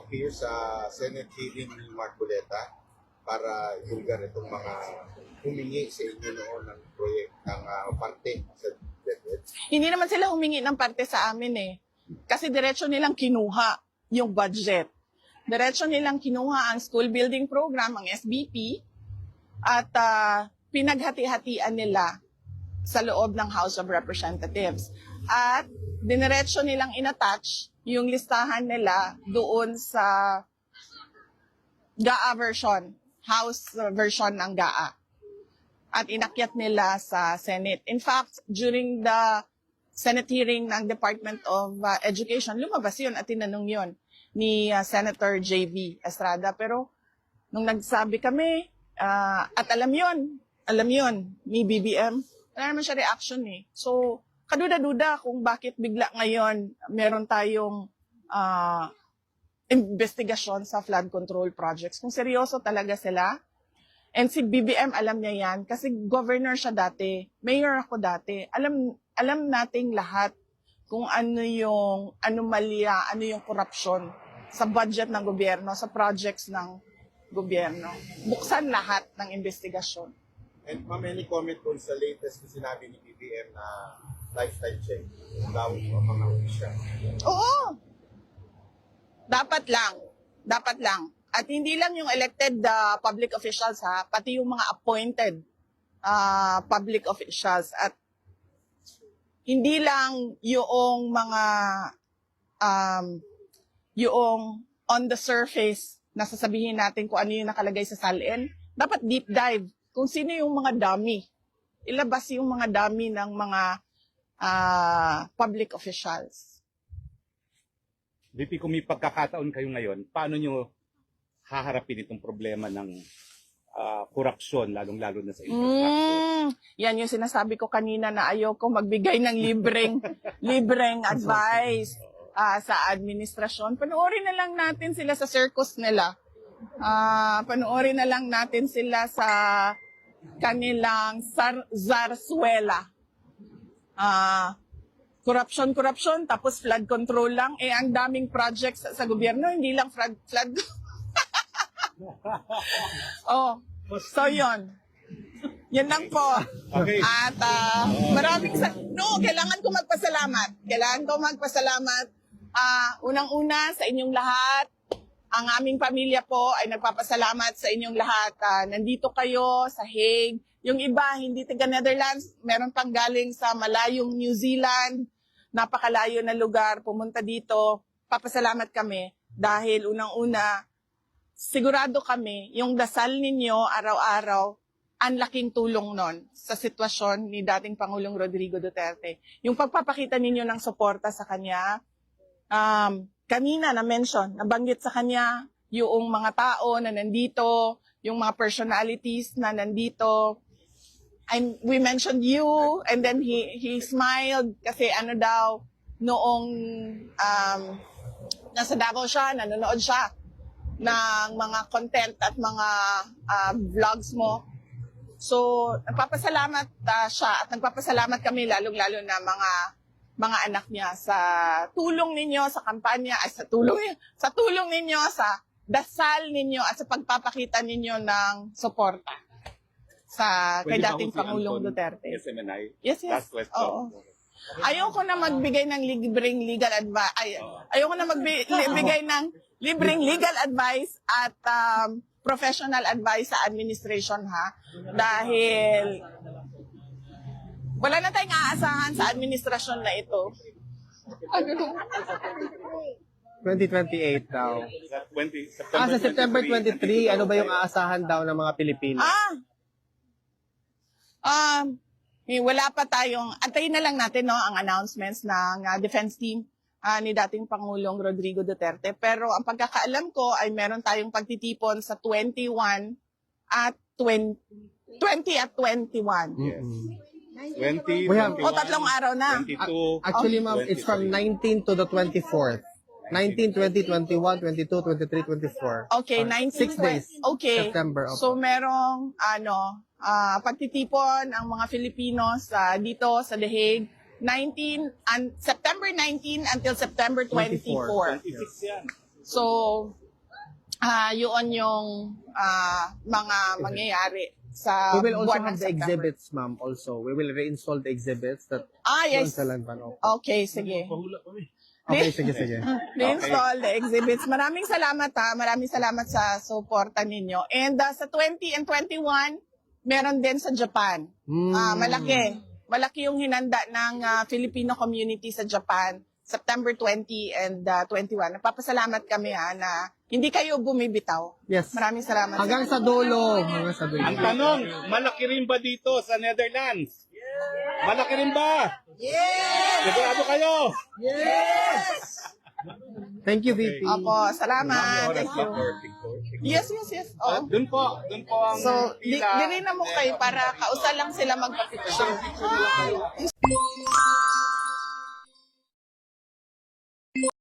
appear sa Senate hearing ni Marcoleta para ibulgar itong mga humingi sa inyo noon ng proyekt ng parte sa DepEd? Hindi naman sila humingi ng parte sa amin eh. Kasi diretso nilang kinuha yung budget. Diretso nilang kinuha ang school building program, ang SBP, at pinaghati-hatian nila sa loob ng House of Representatives. At diniretso nilang inattach yung listahan nila doon sa GAA version, House version ng GAA. At inakyat nila sa Senate. In fact, during the Senate hearing ng Department of Education, lumabas yun at tinanong yun ni Senator J.V. Estrada. Pero nung nagsabi kami, at alam yun, ni BBM, wala naman siya reaction eh. So, kaduda-duda kung bakit bigla ngayon meron tayong investigasyon sa flood control projects. Kung seryoso talaga sila, and si BBM alam niya yan, kasi governor siya dati, mayor ako dati, alam nating lahat kung ano yung anomalya, ano yung korupsyon sa budget ng gobyerno, sa projects ng gobyerno. Buksan lahat ng investigasyon. And ma'am, any comment po sa latest na sinabi ni BBM na lifestyle check daw ng mga opisyal? Oo! Dapat lang. At hindi lang yung elected public officials ha, pati yung mga appointed public officials. At hindi lang yung mga yung on the surface na sasabihin natin kung ano yung nakalagay sa salin. Dapat deep dive kung sino yung mga dummy. Ilabas yung mga dummy ng mga public officials. VP, kung may pagkakataon kayo ngayon, paano nyo haharapin itong problema ng korupsyon, lalong-lalo na sa infrastructure? Yan yung sinasabi ko kanina na ayoko magbigay ng libreng advice sa administrasyon. Panoorin na lang natin sila sa circus nila. Panoorin na lang natin sila sa kanilang zarzuela. Corruption, tapos flood control lang. Eh, ang daming projects sa gobyerno, hindi lang flood. Oh, so yun. Yan lang po. Okay. At kailangan ko magpasalamat. Unang-una sa inyong lahat. Ang aming pamilya po ay nagpapasalamat sa inyong lahat. Nandito kayo sa Hague. Yung iba, hindi taga Netherlands, meron pang galing sa malayong New Zealand. Napakalayo na lugar, pumunta dito. Papasalamat kami dahil unang-una, sigurado kami, yung dasal ninyo araw-araw, ang laking tulong nun sa sitwasyon ni dating Pangulong Rodrigo Duterte. Yung pagpapakita ninyo ng suporta sa kanya, kanina nabanggit sa kanya yung mga tao na nandito, yung mga personalities na nandito. We mentioned you, and then he smiled kasi noong nasa Davao siya, nanonood siya ng mga content at mga vlogs mo. So, nagpapasalamat siya at nagpapasalamat kami lalong-lalo na mga anak niya sa tulong ninyo sa kampanya, sa tulong ninyo, sa dasal ninyo at sa pagpapakita ninyo ng suporta sa kay dating Pangulong Duterte. SMNI? Yes. Last question. Oo. Ayoko na magbigay ng libreng legal advice. Ayoko na magbigay ng libreng legal advice at professional advice sa administration ha. Dahil wala na tayong aasahan sa administrasyon na ito. 2028 daw. Sa September 23, ano ba yung aasahan daw ng mga Pilipino? Wala pa tayong, antayin na lang natin ang announcements ng defense team ni dating Pangulong Rodrigo Duterte. Pero ang pagkakaalam ko ay meron tayong pagtitipon sa 21 at 20 at 21. Yes. 20, We have- 21, tatlong araw na. 22, Actually, ma'am, it's from 19 to the 24th. 19, 20, 21, 22, 23, 24. Okay, 19 6 days. Okay. September. So merong pagtitipon ang mga Filipinos dito sa The Hague September 19 until September 24. 26 yan. So, yun yung mga mangyayari sa We will also buwan ng have the September. exhibits, ma'am, also. We will reinstall the exhibits that Yes. sa Lanban. Okay, sige. Okay, sige. Reinstall the exhibits. Maraming salamat Maraming salamat sa suporta ninyo. And sa 20 and 21, meron din sa Japan. Malaki yung hinanda ng Filipino community sa Japan, September 20 and 21. Nagpapasalamat kami na hindi kayo bumibitaw. Yes. Maraming salamat. Hanggang sa dulo. Ang tanong, malaki rin ba dito sa Netherlands? Malaki rin ba? Yes! Sigurado kayo? Thank you, VP. Opo, salamat. Thank you. Yes. Oo. Doon po ang So, di pila. rin na mo kayo para kausal lang sila magpapicture.